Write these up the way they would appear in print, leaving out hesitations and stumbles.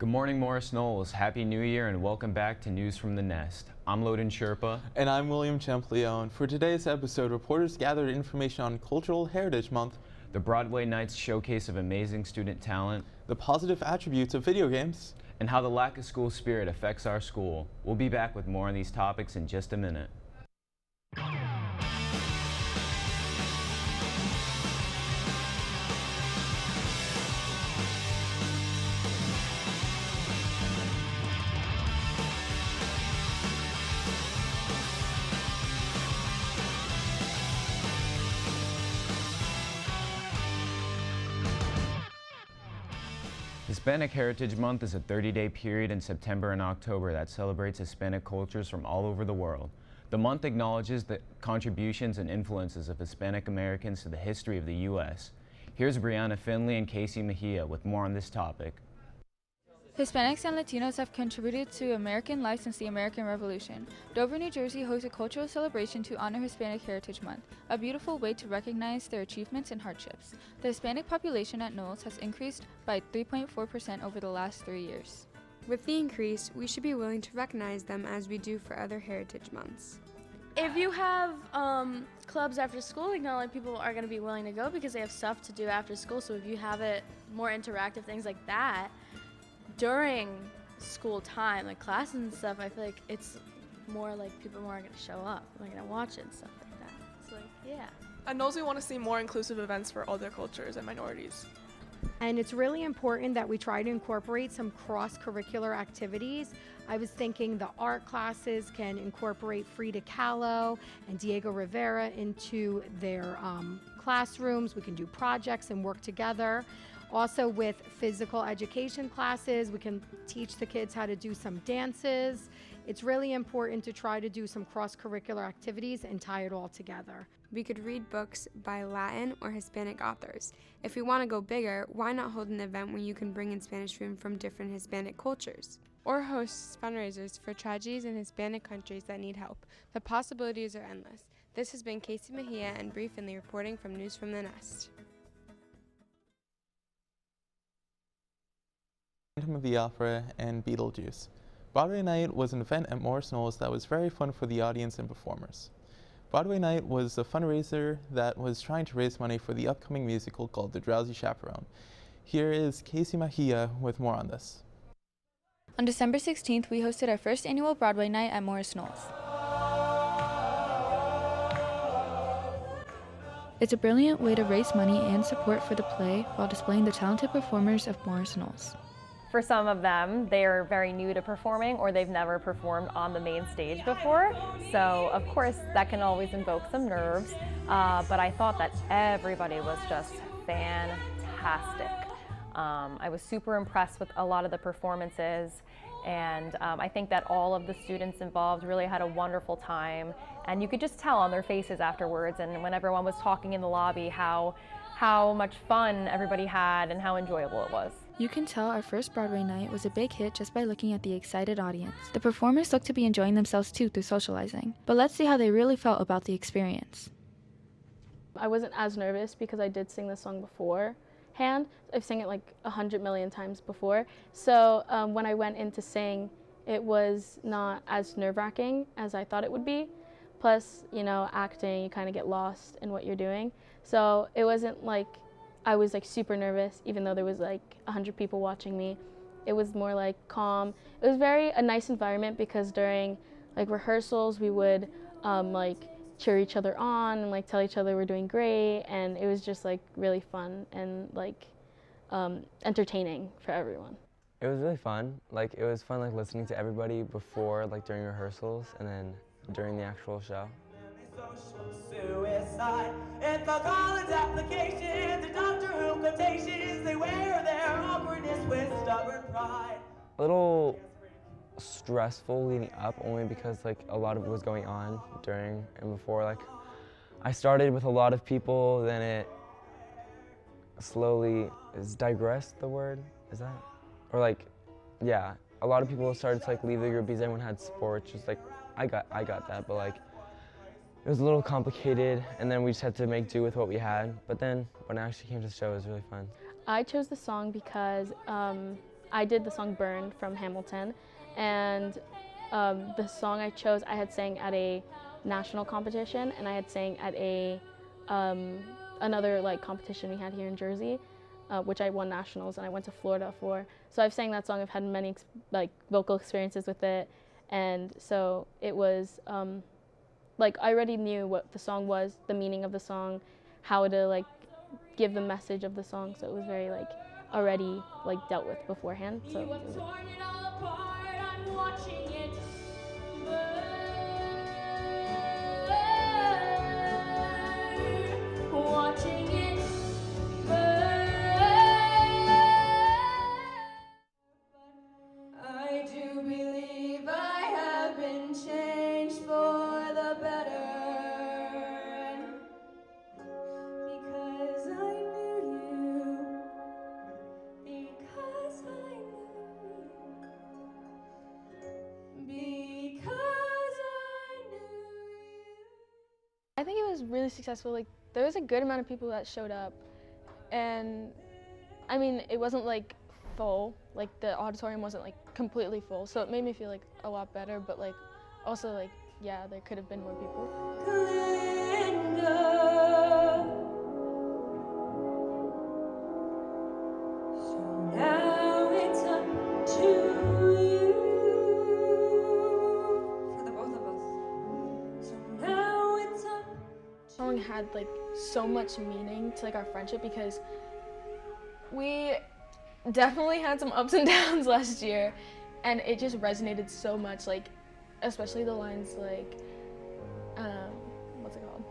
Good morning, Morris Knolls. Happy New Year and welcome back to News from the Nest. I'm Loden Sherpa. And I'm William Champleon. For today's episode, reporters gathered information on Cultural Heritage Month, The Broadway Nights showcase of amazing student talent, the positive attributes of video games, and how the lack of school spirit affects our school. We'll be back with more on these topics in just a minute. Hispanic Heritage Month is a 30-day period in September and October that celebrates Hispanic cultures from all over the world. The month acknowledges the contributions and influences of Hispanic Americans to the history of the U.S. Here's Brianna Finley and Casey Mejia with more on this topic. Hispanics and Latinos have contributed to American life since the American Revolution. Dover, New Jersey hosts a cultural celebration to honor Hispanic Heritage Month, a beautiful way to recognize their achievements and hardships. The Hispanic population at Knolls has increased by 3.4% over the last 3 years. With the increase, we should be willing to recognize them as we do for other heritage months. If you have clubs after school, like not a lot of people are going to be willing to go because they have stuff to do after school. So if you have it more interactive, things like that, during school time, like classes and stuff, I feel like it's more like people more are going to show up, they're going to watch it and stuff like that. It's like, yeah. At Knolls, we want to see more inclusive events for other cultures and minorities. And it's really important that we try to incorporate some cross-curricular activities. I was thinking the art classes can incorporate Frida Kahlo and Diego Rivera into their classrooms. We can do projects and work together. Also with physical education classes, we can teach the kids how to do some dances. It's really important to try to do some cross-curricular activities and tie it all together. We could read books by Latin or Hispanic authors. If we want to go bigger, why not hold an event where you can bring in Spanish food from different Hispanic cultures? Or host fundraisers for tragedies in Hispanic countries that need help. The possibilities are endless. This has been Casey Mejia and Bree Finley reporting from News from the Nest. Phantom of the Opera, and Beetlejuice. Broadway Night was an event at Morris Knolls that was very fun for the audience and performers. Broadway Night was a fundraiser that was trying to raise money for the upcoming musical called The Drowsy Chaperone. Here is Casey Mejia with more on this. On December 16th, we hosted our first annual Broadway night at Morris Knolls. It's a brilliant way to raise money and support for the play while displaying the talented performers of Morris Knolls. For some of them, they're very new to performing or they've never performed on the main stage before. So of course that can always invoke some nerves, but I thought that everybody was just fantastic. I was super impressed with a lot of the performances, and I think that all of the students involved really had a wonderful time, and you could just tell on their faces afterwards and when everyone was talking in the lobby how much fun everybody had and how enjoyable it was. You can tell our first Broadway night was a big hit just by looking at the excited audience. The performers looked to be enjoying themselves too through socializing, but let's see how they really felt about the experience. I wasn't as nervous because I did sing this song beforehand. I've sang it like 100 million times before. So when I went in to sing, it was not as nerve-wracking as I thought it would be. Plus, you know, acting, you kind of get lost in what you're doing. So it wasn't like I was like super nervous, even though there was like 100 people watching me. It was more like calm. It was a nice environment because during like rehearsals, we would like cheer each other on and like tell each other we're doing great, and it was just like really fun and like entertaining for everyone. It was really fun. Like it was fun like listening to everybody before, like during rehearsals, and then during the actual show. Suicide, it's a college application, the Doctor Who quotations, they wear their awkwardness with stubborn pride. A little stressful leading up, only because like a lot of it was going on during and before. Like I started with a lot of people, then it slowly digressed, the word is that, or like, yeah, a lot of people started to like leave the group because everyone had sports. Just like I got that, but like it was a little complicated, and then we just had to make do with what we had. But then when I actually came to the show, it was really fun. I chose the song because I did the song Burn from Hamilton, and the song I chose I had sang at a national competition, and I had sang at a another like competition we had here in Jersey, which I won nationals, and I went to Florida for. So I've sang that song. I've had many like vocal experiences with it, and so it was like I already knew what the song was, the meaning of the song, how to like give the message of the song. So it was very like already like dealt with beforehand. So. I do believe I have been changed for the better, because I knew you, because I knew you, because I knew you. I think it was really successful. Like, there was a good amount of people that showed up, and I mean, it wasn't like full, like the auditorium wasn't like completely full, so it made me feel like a lot better, but like also like, yeah, there could have been more people. So now it's up to you, for the both of us. So now it's up. The song had like so much meaning to like our friendship, because we definitely had some ups and downs last year, and it just resonated so much, like especially the lines like what's it called,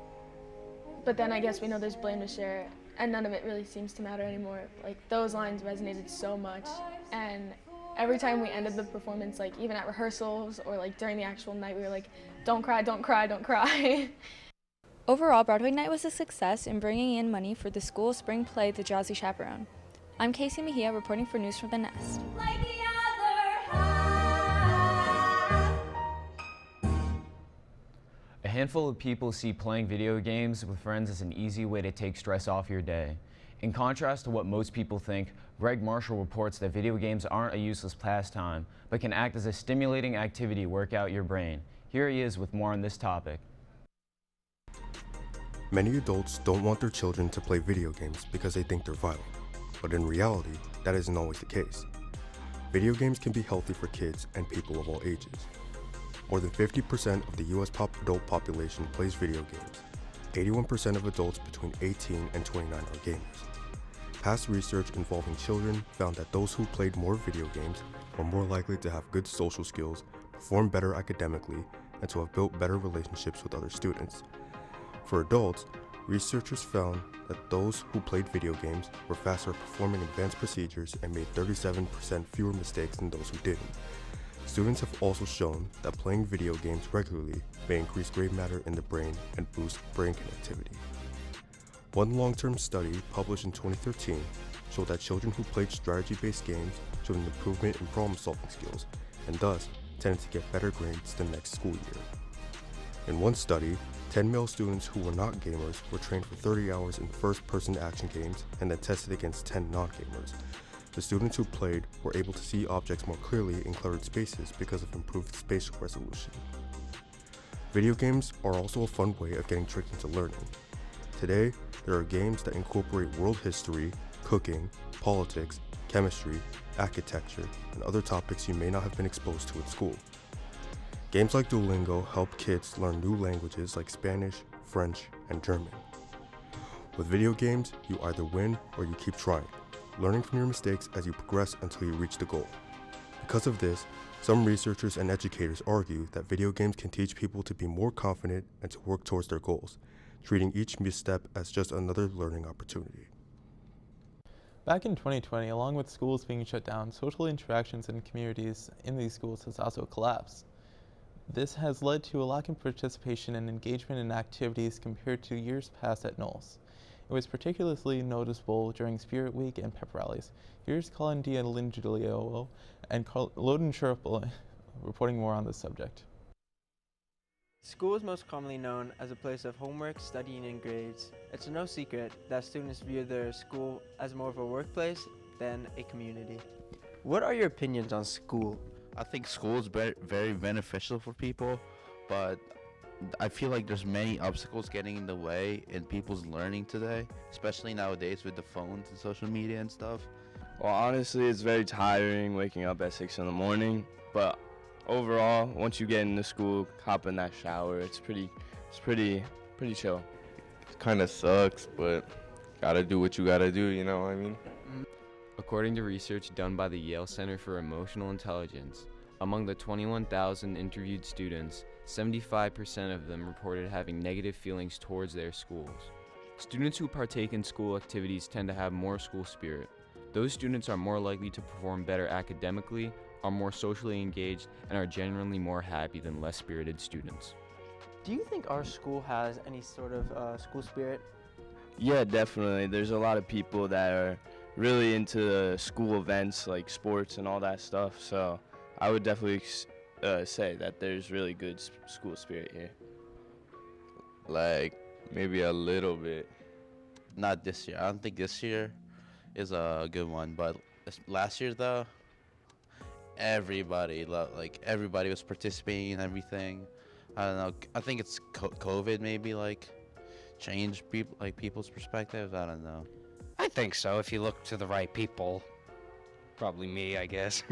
but then I guess we know there's blame to share, and none of it really seems to matter anymore. Like, those lines resonated so much, and every time we ended the performance, like even at rehearsals or like during the actual night, we were like, don't cry, don't cry, don't cry. Overall, Broadway Night was a success in bringing in money for the school spring play, The Jazzy Chaperone. I'm Casey Mejia reporting for News from the Nest. Like the other half. A handful of people see playing video games with friends as an easy way to take stress off your day. In contrast to what most people think, Greg Marshall reports that video games aren't a useless pastime, but can act as a stimulating activity to work out your brain. Here he is with more on this topic. Many adults don't want their children to play video games because they think they're violent, but in reality, that isn't always the case. Video games can be healthy for kids and people of all ages. More than 50% of the US adult population plays video games. 81% of adults between 18 and 29 are gamers. Past research involving children found that those who played more video games were more likely to have good social skills, perform better academically, and to have built better relationships with other students. For adults, researchers found that those who played video games were faster at performing advanced procedures and made 37% fewer mistakes than those who didn't. Students have also shown that playing video games regularly may increase gray matter in the brain and boost brain connectivity. One long-term study published in 2013 showed that children who played strategy-based games showed an improvement in problem-solving skills, and thus tended to get better grades the next school year. In one study, 10 male students who were not gamers were trained for 30 hours in first-person action games and then tested against 10 non-gamers. The students who played were able to see objects more clearly in cluttered spaces because of improved spatial resolution. Video games are also a fun way of getting tricked into learning. Today, there are games that incorporate world history, cooking, politics, chemistry, architecture, and other topics you may not have been exposed to at school. Games like Duolingo help kids learn new languages like Spanish, French, and German. With video games, you either win or you keep trying, learning from your mistakes as you progress until you reach the goal. Because of this, some researchers and educators argue that video games can teach people to be more confident and to work towards their goals, treating each misstep as just another learning opportunity. Back in 2020, along with schools being shut down, social interactions and communities in these schools has also collapsed. This has led to a lack of participation and engagement in activities compared to years past at Knolls. It was particularly noticeable during Spirit Week and pep rallies. Here's Colin D'Angelo and Loden Sherpa reporting more on this subject. School is most commonly known as a place of homework, studying, and grades. It's no secret that students view their school as more of a workplace than a community. What are your opinions on school? I think school is very beneficial for people, but I feel like there's many obstacles getting in the way in people's learning today, especially nowadays with the phones and social media and stuff. Well, honestly, it's very tiring waking up at 6 in the morning, but overall, once you get into school, hop in that shower, it's pretty chill. It kind of sucks, but gotta do what you gotta do, you know what I mean? According to research done by the Yale Center for Emotional Intelligence, among the 21,000 interviewed students, 75% of them reported having negative feelings towards their schools. Students who partake in school activities tend to have more school spirit. Those students are more likely to perform better academically, are more socially engaged, and are generally more happy than less spirited students. Do you think our school has any sort of school spirit? Yeah, definitely. There's a lot of people that are really into school events like sports and all that stuff, so I would definitely say that there's really good school spirit here. Like, maybe a little bit. Not this year. I don't think this year is a good one, but last year though, everybody was participating in everything. I don't know. I think it's COVID maybe changed people's perspectives. I don't know. I think so, if you look to the right people. Probably me, I guess.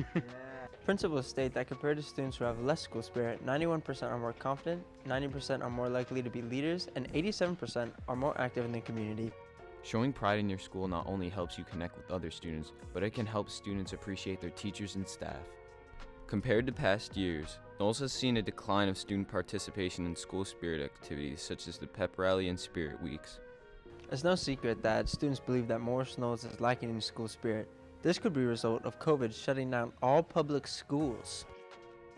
Principals state that compared to students who have less school spirit, 91% are more confident, 90% are more likely to be leaders, and 87% are more active in the community. Showing pride in your school not only helps you connect with other students, but it can help students appreciate their teachers and staff. Compared to past years, Knolls has seen a decline of student participation in school spirit activities such as the pep rally and spirit weeks. It's no secret that students believe that Morris Knolls is lacking in school spirit. This could be a result of COVID shutting down all public schools.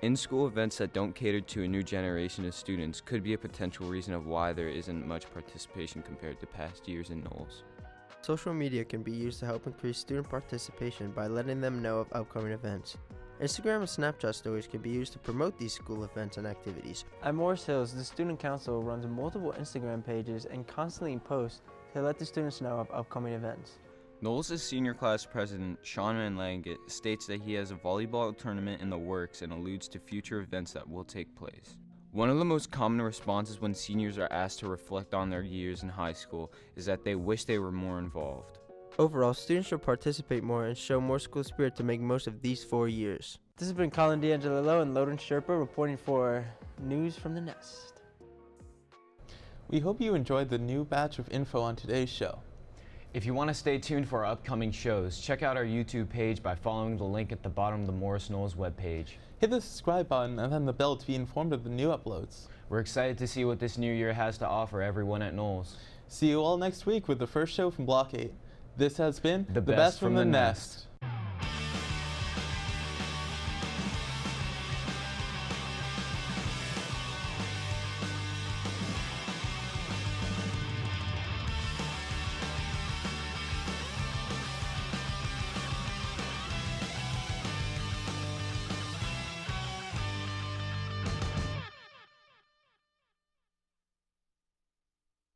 In-school events that don't cater to a new generation of students could be a potential reason of why there isn't much participation compared to past years in Knolls. Social media can be used to help increase student participation by letting them know of upcoming events. Instagram and Snapchat stories can be used to promote these school events and activities. At Morris Hills, the Student Council runs multiple Instagram pages and constantly posts to let the students know of upcoming events. Knolls' senior class president, Sean Van Langet, states that he has a volleyball tournament in the works and alludes to future events that will take place. One of the most common responses when seniors are asked to reflect on their years in high school is that they wish they were more involved. Overall, students should participate more and show more school spirit to make most of these 4 years. This has been Colin D'Angelillo and Loden Sherpa reporting for News from the Nest. We hope you enjoyed the new batch of info on today's show. If you want to stay tuned for our upcoming shows, check out our YouTube page by following the link at the bottom of the Morris Knolls webpage. Hit the subscribe button and then the bell to be informed of the new uploads. We're excited to see what this new year has to offer everyone at Knolls. See you all next week with the first show from Block 8. This has been The Best from the Nest.